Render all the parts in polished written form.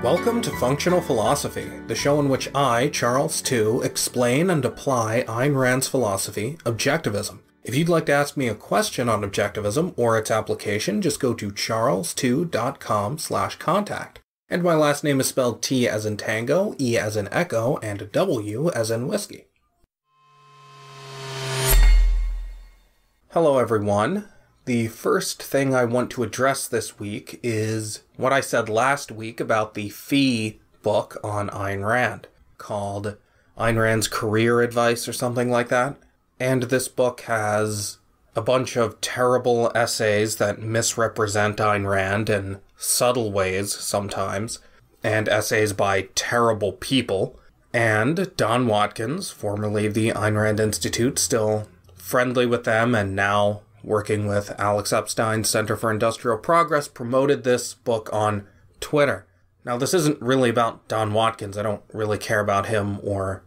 Welcome to Functional Philosophy, the show in which I, Charles Tew, explain and apply Ayn Rand's philosophy, Objectivism. If you'd like to ask me a question on Objectivism or its application, just go to charlestew.com/contact. And my last name is spelled T as in Tango, E as in Echo, and W as in Whiskey. Hello everyone. The first thing I want to address this week is what I said last week about the fee book on Ayn Rand, called Ayn Rand's Career Advice or something like that. And this book has a bunch of terrible essays that misrepresent Ayn Rand in subtle ways sometimes, and essays by terrible people. And Don Watkins, formerly of the Ayn Rand Institute, still friendly with them and now working with Alex Epstein's Center for Industrial Progress, promoted this book on Twitter. Now, this isn't really about Don Watkins. I don't really care about him or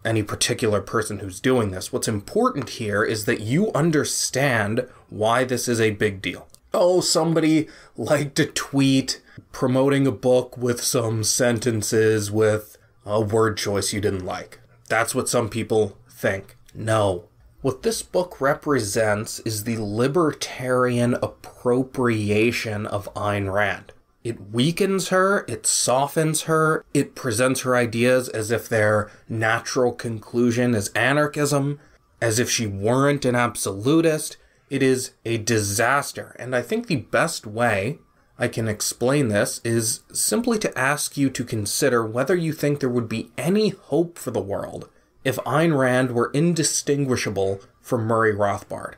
any particular person who's doing this. What's important here is that you understand why this is a big deal. Oh, somebody liked a tweet promoting a book with some sentences with a word choice you didn't like. That's what some people think. No. What this book represents is the libertarian appropriation of Ayn Rand. It weakens her, it softens her, it presents her ideas as if their natural conclusion is anarchism, as if she weren't an absolutist. It is a disaster, and I think the best way I can explain this is simply to ask you to consider whether you think there would be any hope for the world if Ayn Rand were indistinguishable from Murray Rothbard.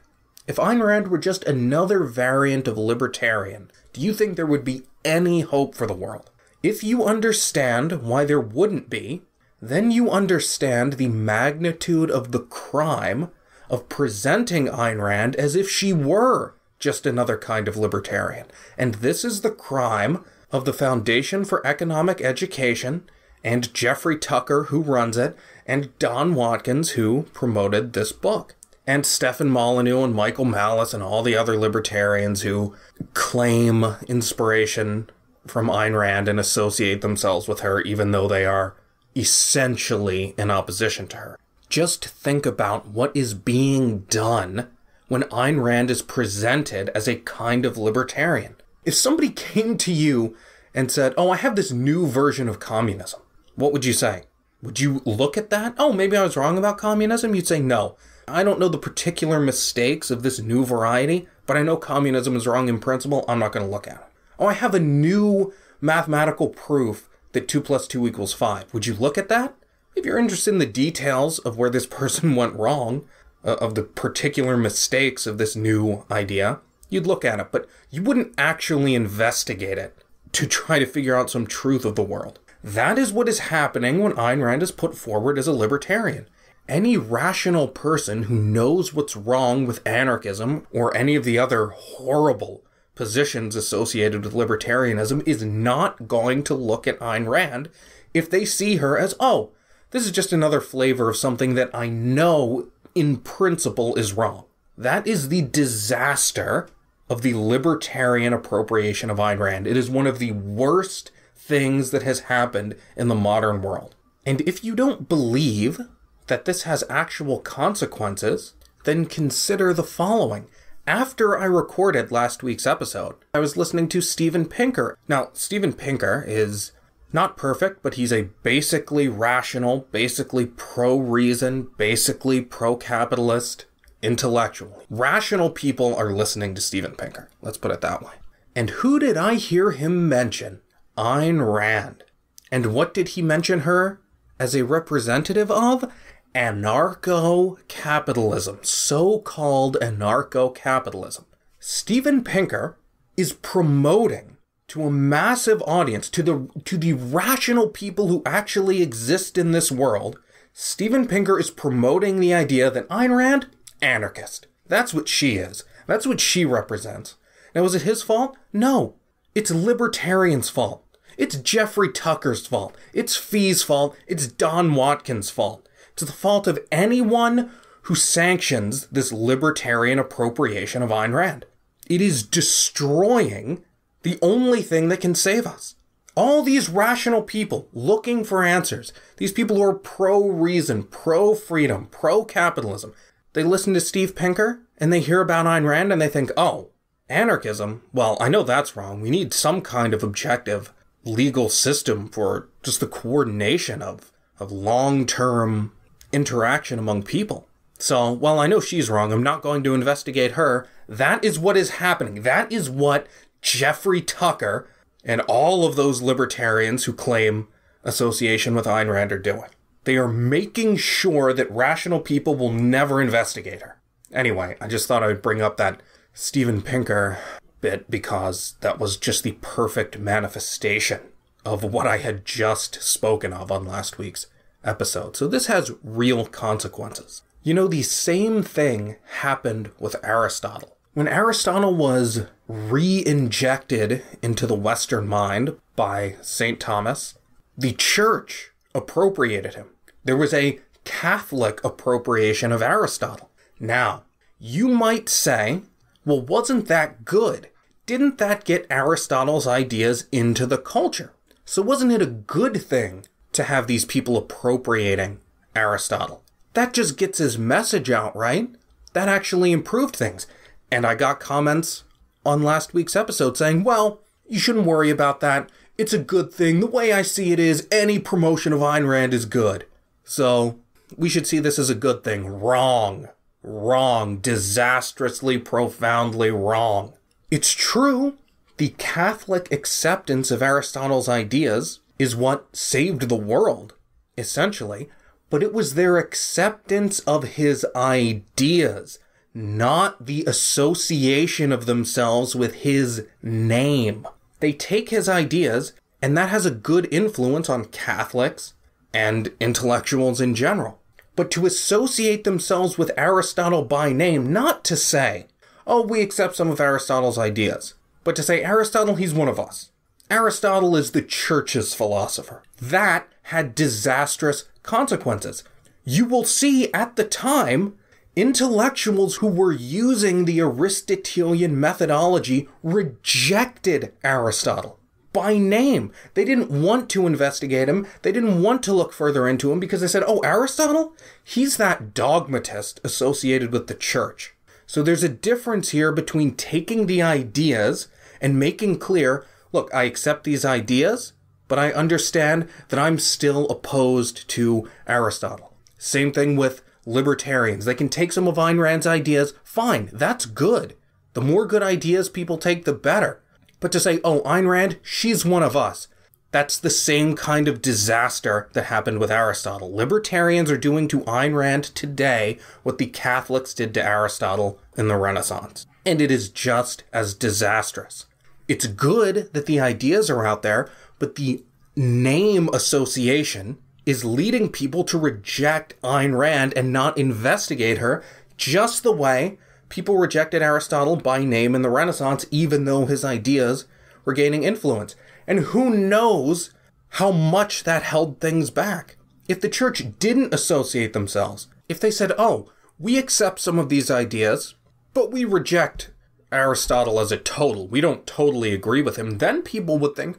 If Ayn Rand were just another variant of libertarian, do you think there would be any hope for the world? If you understand why there wouldn't be, then you understand the magnitude of the crime of presenting Ayn Rand as if she were just another kind of libertarian. And this is the crime of the Foundation for Economic Education and Jeffrey Tucker, who runs it, and Don Watkins, who promoted this book, and Stefan Molyneux and Michael Malice and all the other libertarians who claim inspiration from Ayn Rand and associate themselves with her, even though they are essentially in opposition to her. Just think about what is being done when Ayn Rand is presented as a kind of libertarian. If somebody came to you and said, "Oh, I have this new version of communism," what would you say? Would you look at that? Oh, maybe I was wrong about communism? You'd say, no. I don't know the particular mistakes of this new variety, but I know communism is wrong in principle. I'm not going to look at it. Oh, I have a new mathematical proof that 2 + 2 = 5. Would you look at that? If you're interested in the details of where this person went wrong, of the particular mistakes of this new idea, you'd look at it, but you wouldn't actually investigate it to try to figure out some truth of the world. That is what is happening when Ayn Rand is put forward as a libertarian. Any rational person who knows what's wrong with anarchism or any of the other horrible positions associated with libertarianism is not going to look at Ayn Rand if they see her as, oh, this is just another flavor of something that I know in principle is wrong. That is the disaster of the libertarian appropriation of Ayn Rand. It is one of the worst things that has happened in the modern world. And if you don't believe that this has actual consequences, then consider the following. After I recorded last week's episode, I was listening to Steven Pinker. Now, Steven Pinker is not perfect, but he's a basically rational, basically pro-reason, basically pro-capitalist intellectual. Rational people are listening to Steven Pinker. Let's put it that way. And who did I hear him mention? Ayn Rand. And what did he mention her as a representative of? Anarcho-capitalism. So-called anarcho-capitalism. Steven Pinker is promoting to a massive audience, to the rational people who actually exist in this world. Steven Pinker is promoting the idea that Ayn Rand, anarchist. That's what she is. That's what she represents. Now, is it his fault? No. It's libertarians' fault. It's Jeffrey Tucker's fault. It's Fee's fault. It's Don Watkins' fault. It's the fault of anyone who sanctions this libertarian appropriation of Ayn Rand. It is destroying the only thing that can save us. All these rational people looking for answers, these people who are pro-reason, pro-freedom, pro-capitalism, they listen to Steve Pinker and they hear about Ayn Rand and they think, oh, anarchism? Well, I know that's wrong. We need some kind of objective legal system for just the coordination of long-term interaction among people. So, while I know she's wrong, I'm not going to investigate her. That is what is happening. That is what Jeffrey Tucker and all of those libertarians who claim association with Ayn Rand are doing. They are making sure that rational people will never investigate her. Anyway, I just thought I would bring up that Steven Pinker bit because that was just the perfect manifestation of what I had just spoken of on last week's episode. So this has real consequences. You know, the same thing happened with Aristotle. When Aristotle was re-injected into the Western mind by St. Thomas, the church appropriated him. There was a Catholic appropriation of Aristotle. Now, you might say, well, wasn't that good? Didn't that get Aristotle's ideas into the culture? So wasn't it a good thing to have these people appropriating Aristotle? That just gets his message out, right? That actually improved things. And I got comments on last week's episode saying, well, you shouldn't worry about that. It's a good thing. The way I see it is any promotion of Ayn Rand is good. So we should see this as a good thing. Wrong. Wrong. Disastrously, profoundly wrong. It's true. The Catholic acceptance of Aristotle's ideas is what saved the world, essentially. But it was their acceptance of his ideas, not the association of themselves with his name. They take his ideas, and that has a good influence on Catholics and intellectuals in general. But to associate themselves with Aristotle by name, not to say, oh, we accept some of Aristotle's ideas, but to say, Aristotle, he's one of us. Aristotle is the church's philosopher. That had disastrous consequences. You will see at the time, intellectuals who were using the Aristotelian methodology rejected Aristotle by name. They didn't want to investigate him. They didn't want to look further into him because they said, oh, Aristotle? He's that dogmatist associated with the church. So there's a difference here between taking the ideas and making clear, look, I accept these ideas, but I understand that I'm still opposed to Aristotle. Same thing with libertarians. They can take some of Ayn Rand's ideas. Fine, that's good. The more good ideas people take, the better. But to say, oh, Ayn Rand, she's one of us. That's the same kind of disaster that happened with Aristotle. Libertarians are doing to Ayn Rand today what the Catholics did to Aristotle in the Renaissance. And it is just as disastrous. It's good that the ideas are out there, but the name association is leading people to reject Ayn Rand and not investigate her, just the way people rejected Aristotle by name in the Renaissance, even though his ideas were gaining influence. And who knows how much that held things back. If the church didn't associate themselves, if they said, oh, we accept some of these ideas, but we reject Aristotle as a total, we don't totally agree with him, then people would think,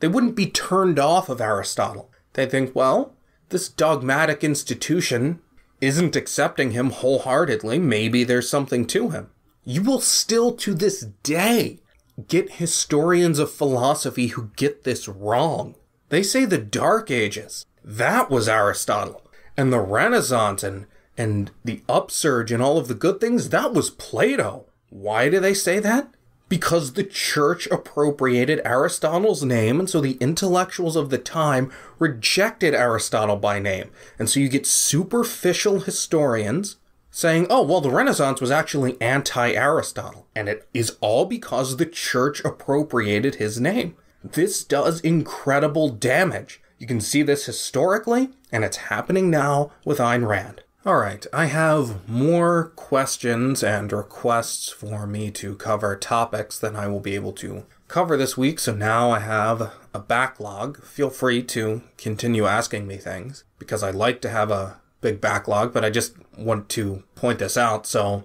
they wouldn't be turned off of Aristotle. They think, well, this dogmatic institution isn't accepting him wholeheartedly. Maybe there's something to him. You will still, to this day, get historians of philosophy who get this wrong. They say the Dark Ages, that was Aristotle. And the Renaissance and the upsurge and all of the good things, that was Plato. Why do they say that? Because the church appropriated Aristotle's name, and so the intellectuals of the time rejected Aristotle by name. And so you get superficial historians saying, oh, well, the Renaissance was actually anti-Aristotle. And it is all because the church appropriated his name. This does incredible damage. You can see this historically, and it's happening now with Ayn Rand. All right, I have more questions and requests for me to cover topics than I will be able to cover this week, so now I have a backlog. Feel free to continue asking me things, because I like to have a big backlog, but I just want to point this out so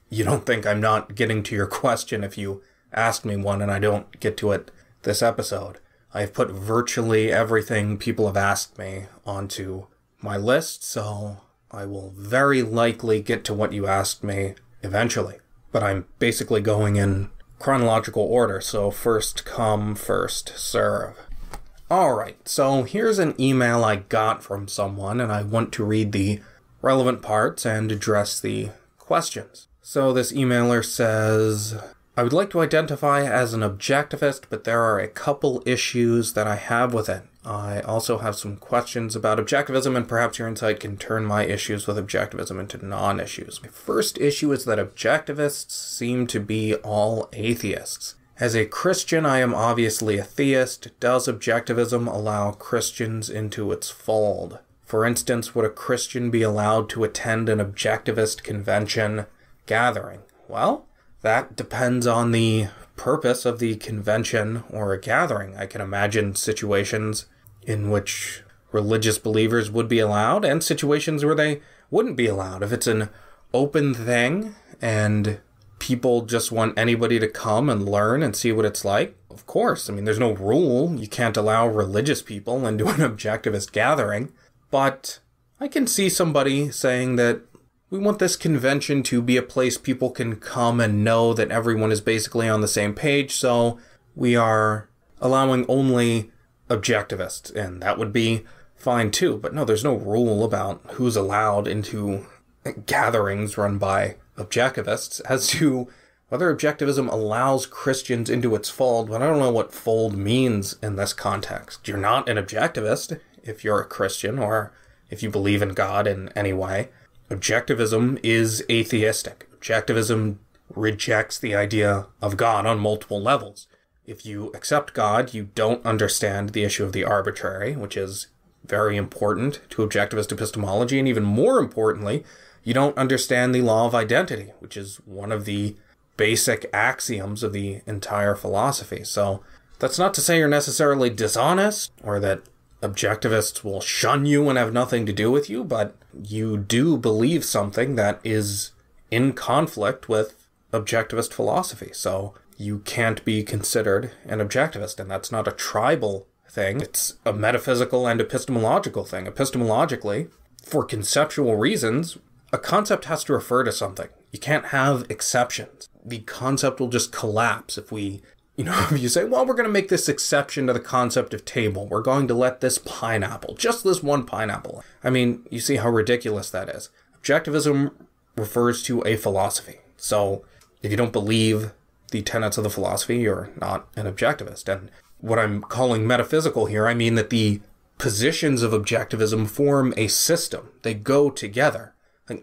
you don't think I'm not getting to your question if you ask me one and I don't get to it this episode. I've put virtually everything people have asked me onto my list, so I will very likely get to what you asked me eventually. But I'm basically going in chronological order, so first come, first serve. Alright, so here's an email I got from someone, and I want to read the relevant parts and address the questions. So this emailer says, I would like to identify as an objectivist, but there are a couple issues that I have with it. I also have some questions about objectivism, and perhaps your insight can turn my issues with objectivism into non-issues. My first issue is that objectivists seem to be all atheists. As a Christian, I am obviously a theist. Does objectivism allow Christians into its fold? For instance, would a Christian be allowed to attend an objectivist convention gathering? Well, that depends on the purpose of the convention or a gathering. I can imagine situations in which religious believers would be allowed and situations where they wouldn't be allowed. If it's an open thing and people just want anybody to come and learn and see what it's like, of course. I mean, there's no rule. You can't allow religious people into an objectivist gathering. But I can see somebody saying that we want this convention to be a place people can come and know that everyone is basically on the same page, so we are allowing only objectivists, and that would be fine too. But no, there's no rule about who's allowed into gatherings run by objectivists. As to whether objectivism allows Christians into its fold, but I don't know what fold means in this context. You're not an objectivist if you're a Christian or if you believe in God in any way. Objectivism is atheistic. Objectivism rejects the idea of God on multiple levels. If you accept God, you don't understand the issue of the arbitrary, which is very important to objectivist epistemology, and even more importantly, you don't understand the law of identity, which is one of the basic axioms of the entire philosophy. So that's not to say you're necessarily dishonest or that objectivists will shun you and have nothing to do with you, but you do believe something that is in conflict with objectivist philosophy. So you can't be considered an objectivist, and that's not a tribal thing. It's a metaphysical and epistemological thing. Epistemologically, for conceptual reasons, a concept has to refer to something. You can't have exceptions. The concept will just collapse if we, if you say, well, we're going to make this exception to the concept of table. We're going to let this pineapple, just this one pineapple. I mean, you see how ridiculous that is. Objectivism refers to a philosophy. So if you don't believe the tenets of the philosophy, you're not an objectivist. And what I'm calling metaphysical here, I mean that the positions of objectivism form a system. They go together.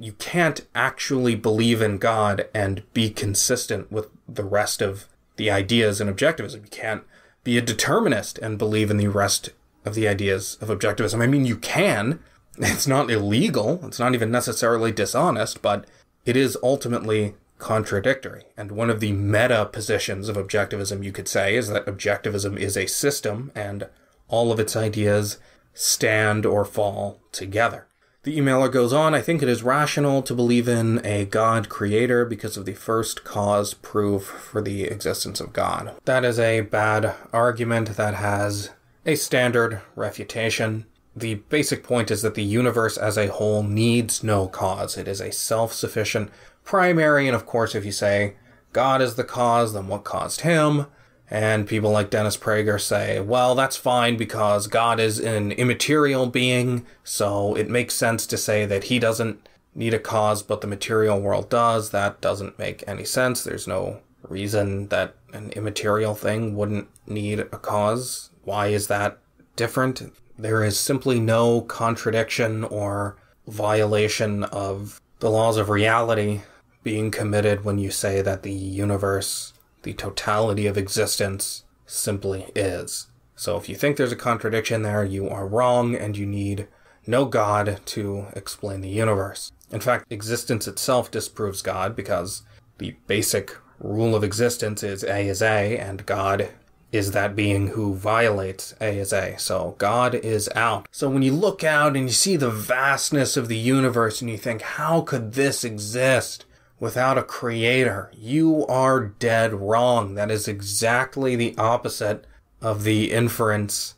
You can't actually believe in God and be consistent with the rest of the ideas in objectivism. You can't be a determinist and believe in the rest of the ideas of objectivism. I mean, you can. It's not illegal. It's not even necessarily dishonest, but it is ultimately contradictory. And one of the meta positions of objectivism, you could say, is that objectivism is a system and all of its ideas stand or fall together. The emailer goes on, I think it is rational to believe in a God creator because of the first cause proof for the existence of God. That is a bad argument that has a standard refutation. The basic point is that the universe as a whole needs no cause. It is a self-sufficient primary, and of course if you say God is the cause, then what caused him? And people like Dennis Prager say, well, that's fine because God is an immaterial being, so it makes sense to say that he doesn't need a cause, but the material world does. That doesn't make any sense. There's no reason that an immaterial thing wouldn't need a cause. Why is that different? There is simply no contradiction or violation of the laws of reality being committed when you say that the universe, the totality of existence, simply is. So if you think there's a contradiction there, you are wrong, and you need no God to explain the universe. In fact, existence itself disproves God, because the basic rule of existence is A is A, and God is that being who violates A is A. So God is out. So when you look out and you see the vastness of the universe and you think, how could this exist without a creator? You are dead wrong. That is exactly the opposite of the inference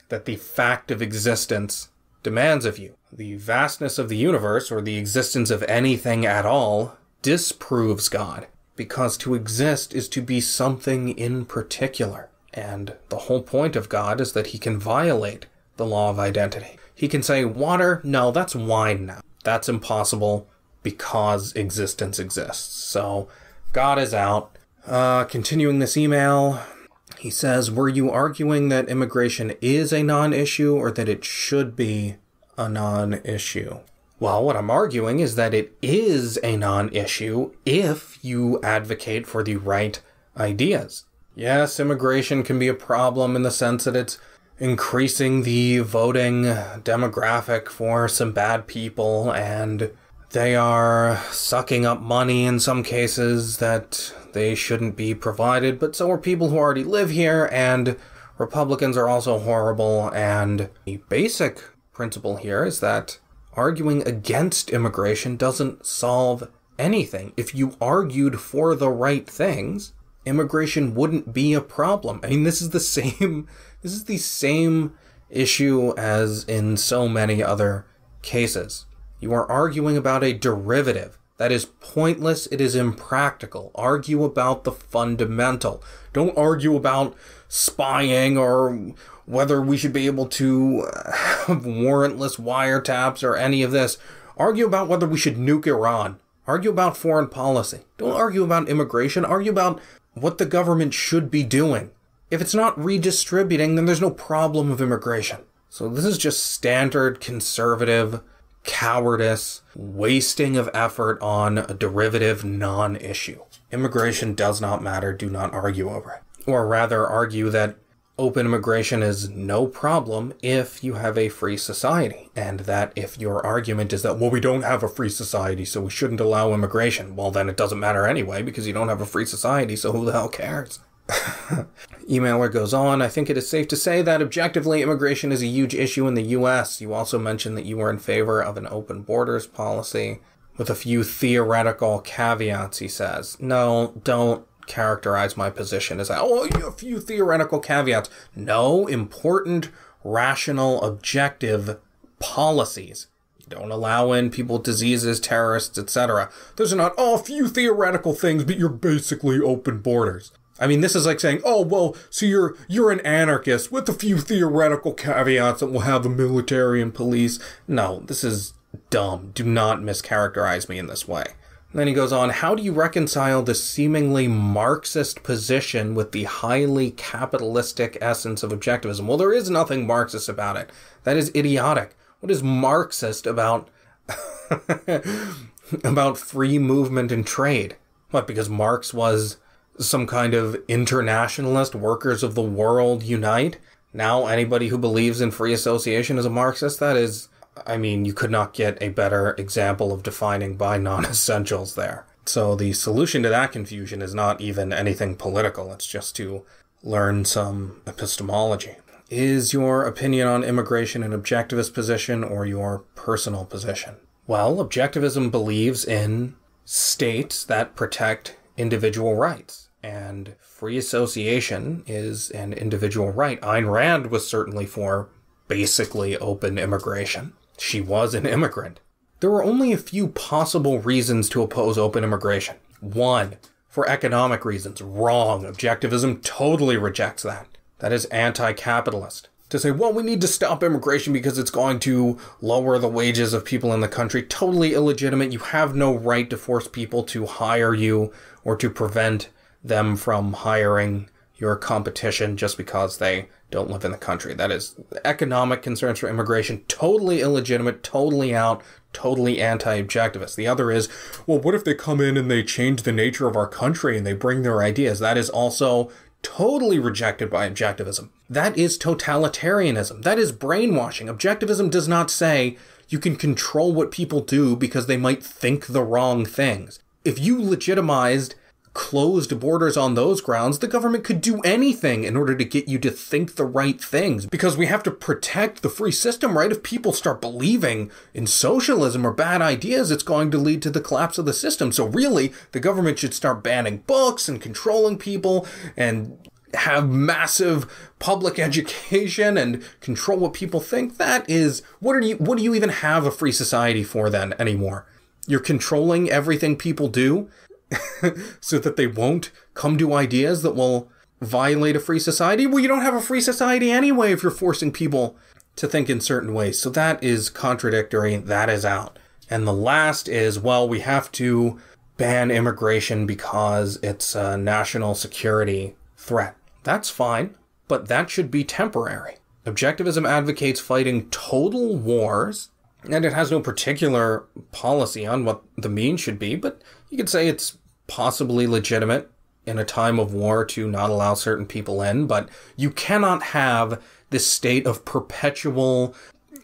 that the fact of existence demands of you. The vastness of the universe, or the existence of anything at all, disproves God, because to exist is to be something in particular. And the whole point of God is that he can violate the law of identity. He can say, water, no, that's wine now. That's impossible because existence exists. So God is out. Continuing this email, he says, were you arguing that immigration is a non-issue or that it should be a non-issue? Well, what I'm arguing is that it is a non-issue if you advocate for the right ideas. Yes, immigration can be a problem in the sense that it's increasing the voting demographic for some bad people, and they are sucking up money in some cases that they shouldn't be provided, but so are people who already live here, and Republicans are also horrible. And the basic principle here is that arguing against immigration doesn't solve anything. If you argued for the right things, immigration wouldn't be a problem. I mean, this is the same issue as in so many other cases. You are arguing about a derivative. That is pointless. It is impractical. Argue about the fundamental. Don't argue about spying or whether we should be able to have warrantless wiretaps or any of this. Argue about whether we should nuke Iran. Argue about foreign policy. Don't argue about immigration. Argue about what the government should be doing. If it's not redistributing, then there's no problem of immigration. So this is just standard conservative cowardice, wasting of effort on a derivative non-issue. Immigration does not matter. Do not argue over it. Or rather, argue that open immigration is no problem if you have a free society. And that if your argument is that, well, we don't have a free society, so we shouldn't allow immigration. Well, then it doesn't matter anyway, because you don't have a free society, so who the hell cares? Emailer goes on, I think it is safe to say that objectively immigration is a huge issue in the U.S. You also mentioned that you were in favor of an open borders policy with a few theoretical caveats, he says. No, don't characterize my position as, a few theoretical caveats. No, important, rational, objective policies. You don't allow in people, diseases, terrorists, etc. Those are not, a few theoretical things, but you're basically open borders. I mean, this is like saying, so you're an anarchist with a few theoretical caveats that will have the military and police. No, this is dumb. Do not mischaracterize me in this way. And then he goes on, how do you reconcile the seemingly Marxist position with the highly capitalistic essence of objectivism? Well, there is nothing Marxist about it. That is idiotic. What is Marxist about about free movement and trade? What, because Marx was some kind of internationalist, workers of the world unite? Now anybody who believes in free association is a Marxist? That is, I mean, you could not get a better example of defining by non-essentials there. So the solution to that confusion is not even anything political. It's just to learn some epistemology. Is your opinion on immigration an objectivist position or your personal position? Well, objectivism believes in states that protect individual rights. And free association is an individual right. Ayn Rand was certainly for basically open immigration. She was an immigrant. There are only a few possible reasons to oppose open immigration. One, for economic reasons. Wrong. Objectivism totally rejects that. That is anti-capitalist. To say, well, we need to stop immigration because it's going to lower the wages of people in the country. Totally illegitimate. You have no right to force people to hire you or to prevent them from hiring your competition just because they don't live in the country. That is economic concerns for immigration. Totally illegitimate, totally out, totally anti-objectivist. The other is, well, what if they come in and they change the nature of our country and they bring their ideas? That is also totally rejected by objectivism. That is totalitarianism. That is brainwashing. Objectivism does not say you can control what people do because they might think the wrong things. If you legitimized closed borders on those grounds, the government could do anything in order to get you to think the right things, because we have to protect the free system, right? If people start believing in socialism or bad ideas, it's going to lead to the collapse of the system. So really, the government should start banning books and controlling people and have massive public education and control what people think. That is, what do you even have a free society for then anymore? You're controlling everything people do so that they won't come to ideas that will violate a free society? Well, you don't have a free society anyway if you're forcing people to think in certain ways. So that is contradictory. That is out. And the last is, well, we have to ban immigration because it's a national security threat. That's fine, but that should be temporary. Objectivism advocates fighting total wars, and it has no particular policy on what the means should be, but you could say it's possibly legitimate in a time of war to not allow certain people in, but you cannot have this state of perpetual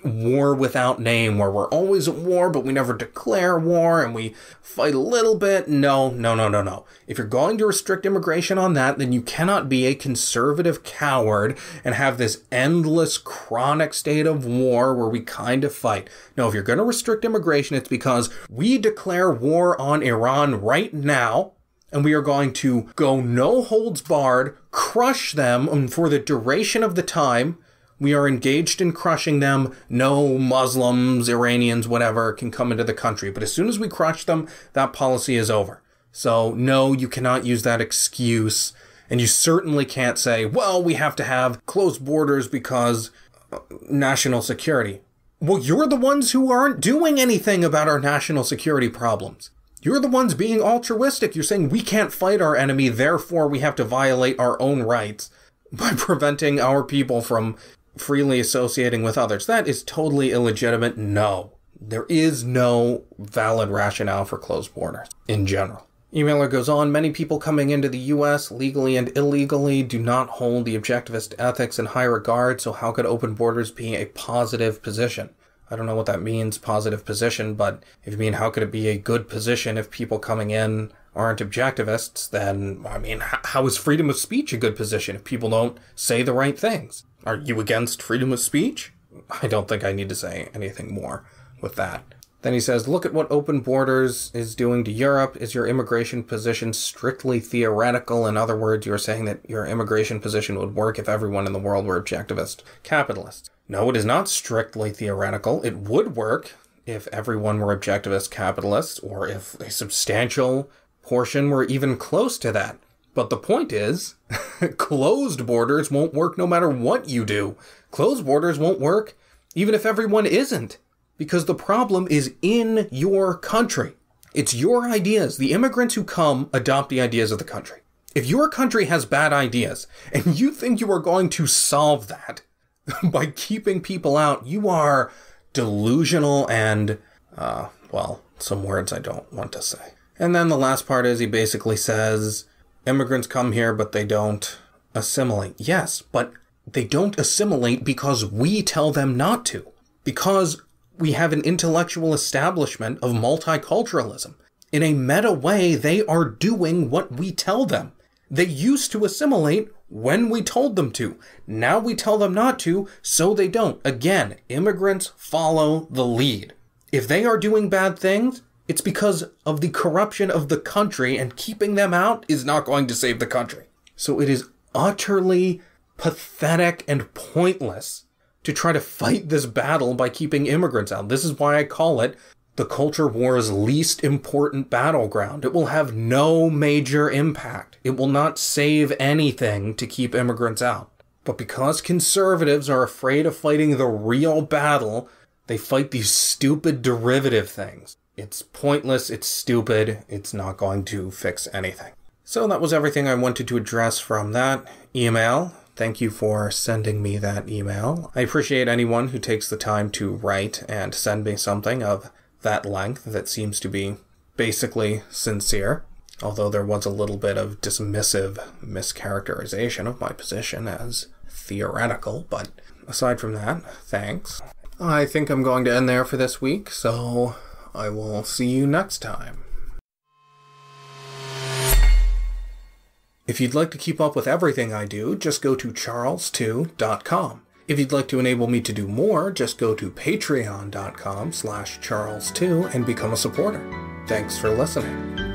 war without name where we're always at war, but we never declare war and we fight a little bit. No. If you're going to restrict immigration on that, then you cannot be a conservative coward and have this endless chronic state of war where we kind of fight. No, if you're going to restrict immigration, it's because we declare war on Iran right now, and we are going to go no holds barred, crush them, and for the duration of the time we are engaged in crushing them, no Muslims, Iranians, whatever, can come into the country. But as soon as we crush them, that policy is over. So no, you cannot use that excuse. And you certainly can't say, well, we have to have closed borders because national security. Well, you're the ones who aren't doing anything about our national security problems. You're the ones being altruistic. You're saying we can't fight our enemy, therefore we have to violate our own rights by preventing our people from freely associating with others. That is totally illegitimate. No. There is no valid rationale for closed borders in general. Emailer goes on, many people coming into the U.S. legally and illegally do not hold the objectivist ethics in high regard, so how could open borders be a positive position? I don't know what that means, positive position, but if you mean how could it be a good position if people coming in aren't objectivists, then, I mean, how is freedom of speech a good position if people don't say the right things? Are you against freedom of speech? I don't think I need to say anything more with that. Then he says, look at what open borders is doing to Europe. Is your immigration position strictly theoretical? In other words, you're saying that your immigration position would work if everyone in the world were objectivist capitalists. No, it is not strictly theoretical. It would work if everyone were objectivist capitalists, or if a substantial portion were even close to that. But the point is, closed borders won't work no matter what you do. Closed borders won't work even if everyone isn't, because the problem is in your country. It's your ideas. The immigrants who come adopt the ideas of the country. If your country has bad ideas and you think you are going to solve that by keeping people out, you are delusional and, well, some words I don't want to say. And then the last part is he basically says, immigrants come here, but they don't assimilate. Yes, but they don't assimilate because we tell them not to. Because we have an intellectual establishment of multiculturalism. In a meta way, they are doing what we tell them. They used to assimilate when we told them to. Now we tell them not to, so they don't. Again, immigrants follow the lead. If they are doing bad things, it's because of the corruption of the country, and keeping them out is not going to save the country. So it is utterly pathetic and pointless to try to fight this battle by keeping immigrants out. This is why I call it the culture war's least important battleground. It will have no major impact. It will not save anything to keep immigrants out. But because conservatives are afraid of fighting the real battle, they fight these stupid derivative things. It's pointless, it's stupid, it's not going to fix anything. So that was everything I wanted to address from that email. Thank you for sending me that email. I appreciate anyone who takes the time to write and send me something of that length that seems to be basically sincere, although there was a little bit of dismissive mischaracterization of my position as theoretical, but aside from that, thanks. I think I'm going to end there for this week, so I will see you next time. If you'd like to keep up with everything I do, just go to charlestew.com. If you'd like to enable me to do more, just go to patreon.com/charlestew and become a supporter. Thanks for listening.